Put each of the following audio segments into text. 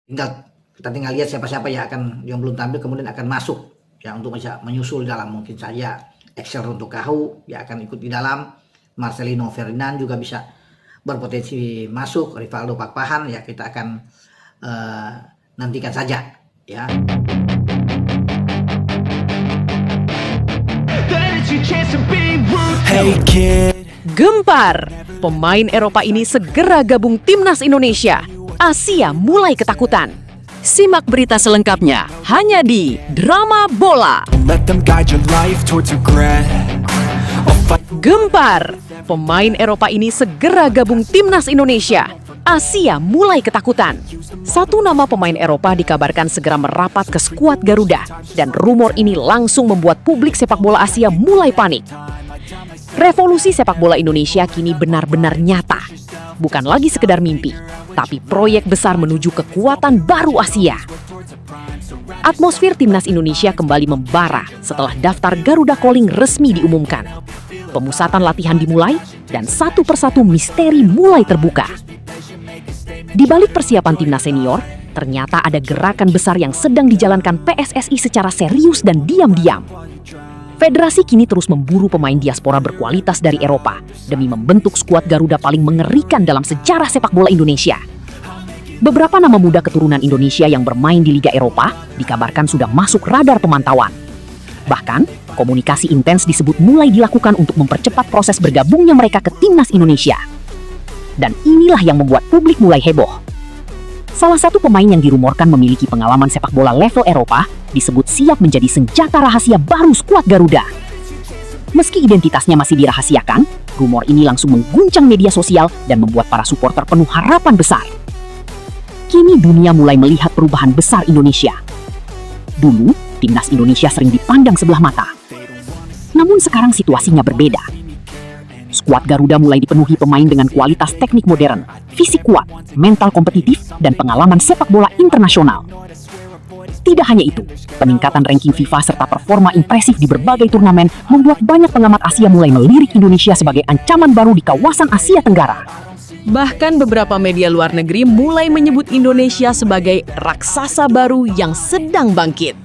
Kita tinggal lihat siapa-siapa yang belum tampil kemudian akan masuk ya untuk bisa menyusul dalam. Mungkin saja Excel Runtukahu ya akan ikut di dalam. Marcelino Ferdinand juga bisa berpotensi masuk. Rivaldo Pakpahan ya kita akan nantikan saja ya. Hey kid. Gempar, pemain Eropa ini segera gabung timnas Indonesia. Asia mulai ketakutan. Simak berita selengkapnya hanya di Drama Bola. Let them guide your life towards regret. Gempar, pemain Eropa ini segera gabung timnas Indonesia. Asia mulai ketakutan. Satu nama pemain Eropa dikabarkan segera merapat ke skuad Garuda, dan rumor ini langsung membuat publik sepak bola Asia mulai panik. Revolusi sepak bola Indonesia kini benar-benar nyata. Bukan lagi sekedar mimpi, tapi proyek besar menuju kekuatan baru Asia. Atmosfer timnas Indonesia kembali membara setelah daftar Garuda Calling resmi diumumkan. Pemusatan latihan dimulai dan satu persatu misteri mulai terbuka. Di balik persiapan timnas senior, ternyata ada gerakan besar yang sedang dijalankan PSSI secara serius dan diam-diam. Federasi kini terus memburu pemain diaspora berkualitas dari Eropa demi membentuk skuad Garuda paling mengerikan dalam sejarah sepak bola Indonesia. Beberapa nama muda keturunan Indonesia yang bermain di Liga Eropa dikabarkan sudah masuk radar pemantauan. Bahkan, komunikasi intens disebut mulai dilakukan untuk mempercepat proses bergabungnya mereka ke timnas Indonesia. Dan inilah yang membuat publik mulai heboh. Salah satu pemain yang dirumorkan memiliki pengalaman sepak bola level Eropa disebut siap menjadi senjata rahasia baru skuad Garuda. Meski identitasnya masih dirahasiakan, rumor ini langsung mengguncang media sosial dan membuat para supporter penuh harapan besar. Kini dunia mulai melihat perubahan besar Indonesia. Dulu, timnas Indonesia sering dipandang sebelah mata. Namun sekarang situasinya berbeda. Skuad Garuda mulai dipenuhi pemain dengan kualitas teknik modern, fisik kuat, mental kompetitif, dan pengalaman sepak bola internasional. Tidak hanya itu, peningkatan ranking FIFA serta performa impresif di berbagai turnamen membuat banyak pengamat Asia mulai melirik Indonesia sebagai ancaman baru di kawasan Asia Tenggara. Bahkan beberapa media luar negeri mulai menyebut Indonesia sebagai raksasa baru yang sedang bangkit.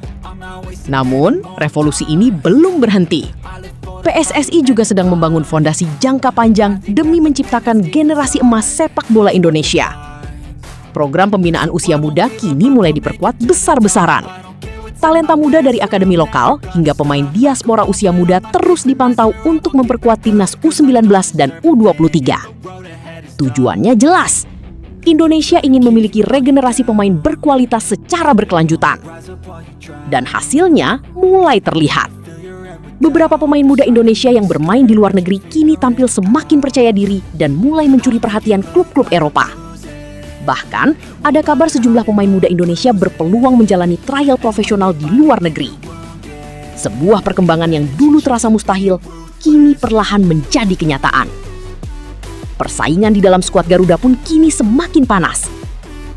Namun, revolusi ini belum berhenti. PSSI juga sedang membangun fondasi jangka panjang demi menciptakan generasi emas sepak bola Indonesia. Program pembinaan usia muda kini mulai diperkuat besar-besaran. Talenta muda dari akademi lokal hingga pemain diaspora usia muda terus dipantau untuk memperkuat timnas U19 dan U23. Tujuannya jelas. Indonesia ingin memiliki regenerasi pemain berkualitas secara berkelanjutan. Dan hasilnya mulai terlihat. Beberapa pemain muda Indonesia yang bermain di luar negeri kini tampil semakin percaya diri dan mulai mencuri perhatian klub-klub Eropa. Bahkan, ada kabar sejumlah pemain muda Indonesia berpeluang menjalani trial profesional di luar negeri. Sebuah perkembangan yang dulu terasa mustahil, kini perlahan menjadi kenyataan. Persaingan di dalam skuad Garuda pun kini semakin panas.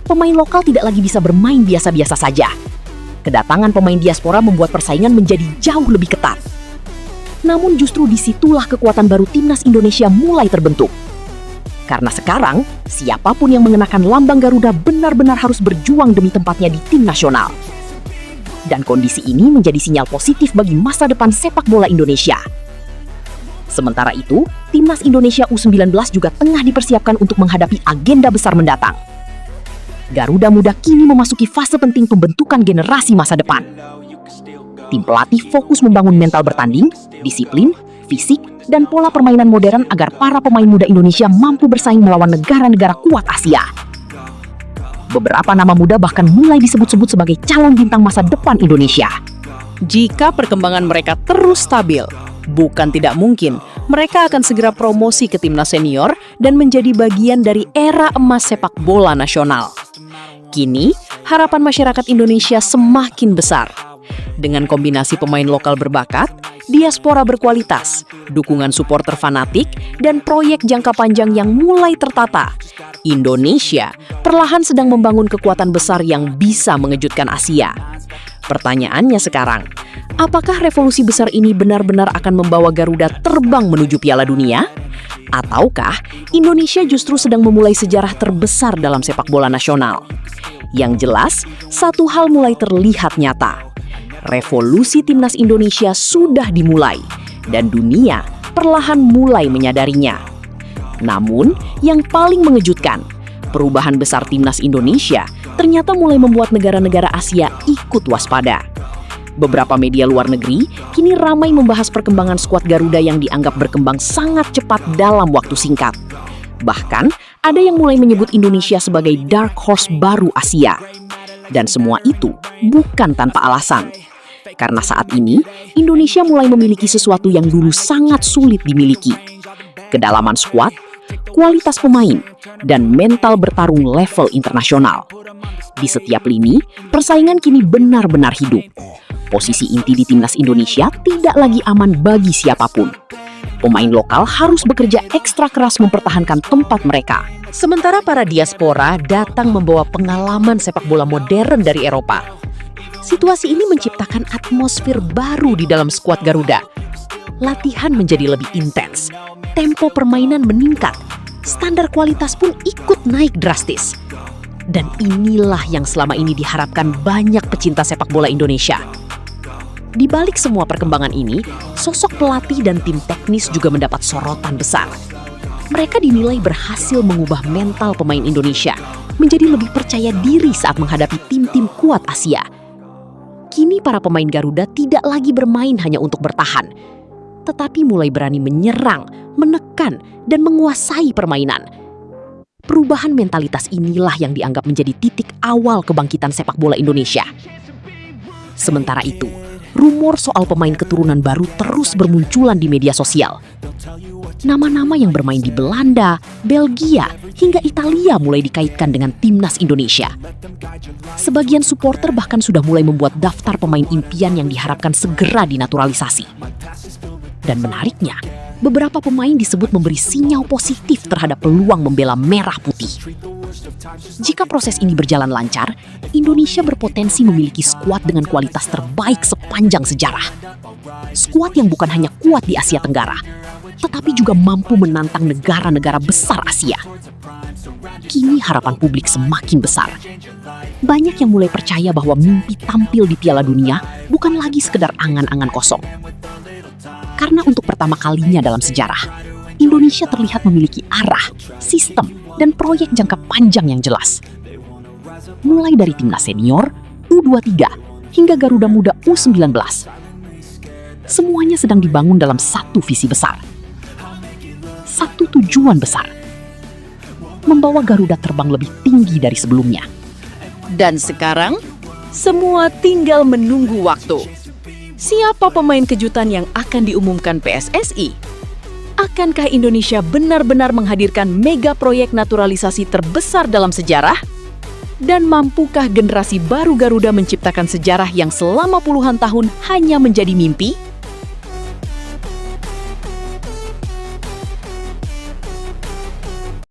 Pemain lokal tidak lagi bisa bermain biasa-biasa saja. Kedatangan pemain diaspora membuat persaingan menjadi jauh lebih ketat. Namun justru disitulah kekuatan baru timnas Indonesia mulai terbentuk. Karena sekarang, siapapun yang mengenakan lambang Garuda benar-benar harus berjuang demi tempatnya di tim nasional. Dan kondisi ini menjadi sinyal positif bagi masa depan sepak bola Indonesia. Sementara itu, timnas Indonesia U19 juga tengah dipersiapkan untuk menghadapi agenda besar mendatang. Garuda Muda kini memasuki fase penting pembentukan generasi masa depan. Tim pelatih fokus membangun mental bertanding, disiplin, fisik, dan pola permainan modern agar para pemain muda Indonesia mampu bersaing melawan negara-negara kuat Asia. Beberapa nama muda bahkan mulai disebut-sebut sebagai calon bintang masa depan Indonesia. Jika perkembangan mereka terus stabil, bukan tidak mungkin mereka akan segera promosi ke timnas senior dan menjadi bagian dari era emas sepak bola nasional. Kini, harapan masyarakat Indonesia semakin besar. Dengan kombinasi pemain lokal berbakat, diaspora berkualitas, dukungan supporter fanatik, dan proyek jangka panjang yang mulai tertata, Indonesia perlahan sedang membangun kekuatan besar yang bisa mengejutkan Asia. Pertanyaannya sekarang, apakah revolusi besar ini benar-benar akan membawa Garuda terbang menuju Piala Dunia? Ataukah Indonesia justru sedang memulai sejarah terbesar dalam sepak bola nasional? Yang jelas, satu hal mulai terlihat nyata. Revolusi timnas Indonesia sudah dimulai dan dunia perlahan mulai menyadarinya. Namun, yang paling mengejutkan, perubahan besar timnas Indonesia ternyata mulai membuat negara-negara Asia ikut waspada. Beberapa media luar negeri kini ramai membahas perkembangan skuad Garuda yang dianggap berkembang sangat cepat dalam waktu singkat. Bahkan, ada yang mulai menyebut Indonesia sebagai dark horse baru Asia. Dan semua itu bukan tanpa alasan. Karena saat ini, Indonesia mulai memiliki sesuatu yang dulu sangat sulit dimiliki. Kedalaman skuad, kualitas pemain, dan mental bertarung level internasional. Di setiap lini, persaingan kini benar-benar hidup. Posisi inti di timnas Indonesia tidak lagi aman bagi siapapun. Pemain lokal harus bekerja ekstra keras mempertahankan tempat mereka. Sementara para diaspora datang membawa pengalaman sepak bola modern dari Eropa. Situasi ini menciptakan atmosfer baru di dalam skuad Garuda. Latihan menjadi lebih intens, tempo permainan meningkat, standar kualitas pun ikut naik drastis. Dan inilah yang selama ini diharapkan banyak pecinta sepak bola Indonesia. Di balik semua perkembangan ini, sosok pelatih dan tim teknis juga mendapat sorotan besar. Mereka dinilai berhasil mengubah mental pemain Indonesia menjadi lebih percaya diri saat menghadapi tim-tim kuat Asia. Kini para pemain Garuda tidak lagi bermain hanya untuk bertahan, tetapi mulai berani menyerang, menekan, dan menguasai permainan. Perubahan mentalitas inilah yang dianggap menjadi titik awal kebangkitan sepak bola Indonesia. Sementara itu, rumor soal pemain keturunan baru terus bermunculan di media sosial. Nama-nama yang bermain di Belanda, Belgia, hingga Italia mulai dikaitkan dengan timnas Indonesia. Sebagian supporter bahkan sudah mulai membuat daftar pemain impian yang diharapkan segera dinaturalisasi. Dan menariknya, beberapa pemain disebut memberi sinyal positif terhadap peluang membela merah putih. Jika proses ini berjalan lancar, Indonesia berpotensi memiliki skuad dengan kualitas terbaik sepanjang sejarah. Skuad yang bukan hanya kuat di Asia Tenggara, tetapi juga mampu menantang negara-negara besar Asia. Kini harapan publik semakin besar. Banyak yang mulai percaya bahwa mimpi tampil di Piala Dunia bukan lagi sekedar angan-angan kosong. Karena untuk pertama kalinya dalam sejarah, Indonesia terlihat memiliki arah, sistem, dan proyek jangka panjang yang jelas. Mulai dari timnas senior, U23, hingga Garuda Muda U19. Semuanya sedang dibangun dalam satu visi besar. Satu tujuan besar. Membawa Garuda terbang lebih tinggi dari sebelumnya. Dan sekarang, semua tinggal menunggu waktu. Siapa pemain kejutan yang akan diumumkan PSSI? Akankah Indonesia benar-benar menghadirkan mega proyek naturalisasi terbesar dalam sejarah? Dan mampukah generasi baru Garuda menciptakan sejarah yang selama puluhan tahun hanya menjadi mimpi?